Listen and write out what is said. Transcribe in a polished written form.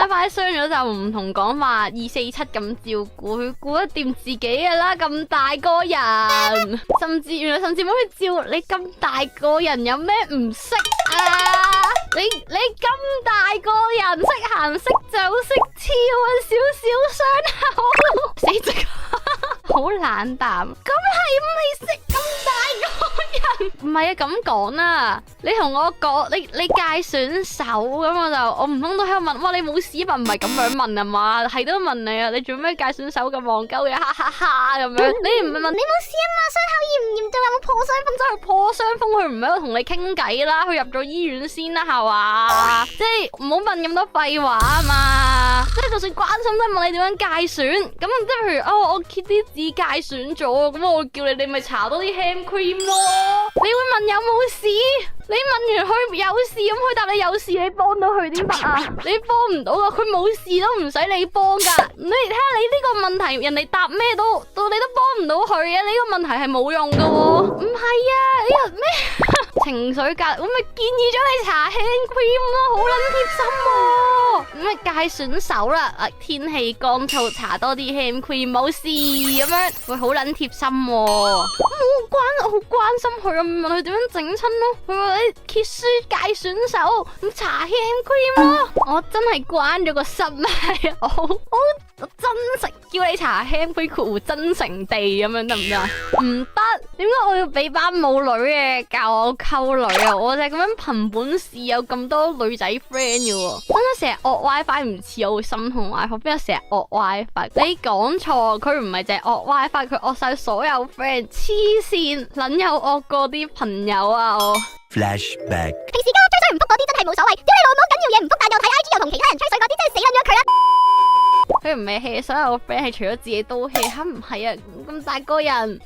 WiFi 傷咗就唔同講話247咁照顧佢，顧得掂自己㗎啦，咁大個人，原來甚至冇去照你咁大個人有咩唔識啊？你咁大個人識行識走識跳啊，少少傷口，死直，好冷淡。咁係你識咁大個人？唔係啊，咁講啊，你同我講，你界選手咁我唔通都喺度問，哇你冇屎問？唔係咁樣問啊嘛，係都問你啊，你做咩界選手咁戇鳩嘅？哈哈哈咁樣，你唔係問你冇屎啊嘛？傷口嚴唔嚴重？有冇破傷風？真係破傷風，佢唔喺度同你傾偈啦，佢入咗醫院先啦，係嘛？即係唔好問咁多廢話啊嘛！即係就算關心都問你點樣界選，咁即係譬如我揭啲紙界選咗，咁我會叫你咪搽多啲 hand cream 咯。你會問有冇事？你問完佢有事，咁佢答你有事，你幫到佢啲乜啊？你幫唔到噶，佢冇事都唔使你幫噶。你睇下你呢個問題，人哋答咩你都幫唔到佢嘅，你呢個問題係冇用噶喎。唔係啊，呢個咩情緒隔，我咪建議咗你搽 hand cream 咯，好撚貼心喎。咁咪界選手啦，天氣乾燥，搽多啲 hand cream 冇事咁樣，會好撚貼心喎。我好關心佢啊，問佢點樣整親咯。佢話你揭書界選手咁搽 hand cream 咯，我真係關咗個心係我真誠叫你搽 hand cream，真誠地咁樣得唔得？唔得，點解我要俾班冇女嘅教我溝女啊？我就係咁樣憑本事有咁多女仔 friend 嘅喎，真係成日惡 WiFi 唔似我會心痛 WiFi，邊有成日惡 WiFi？你講錯，佢唔係淨係惡 WiFi，佢惡晒所有 friend，黐線，撚有惡過啲朋友啊我。Flashback。平時交追水唔覆嗰啲真係冇所謂，屌你老母緊要嘢唔覆，但又睇 IG 又同其他人吹水嗰啲真係死撚咗佢啦！佢唔係 hea，所有 friend 係除咗自己都 hea，唔係啊，咁大個人。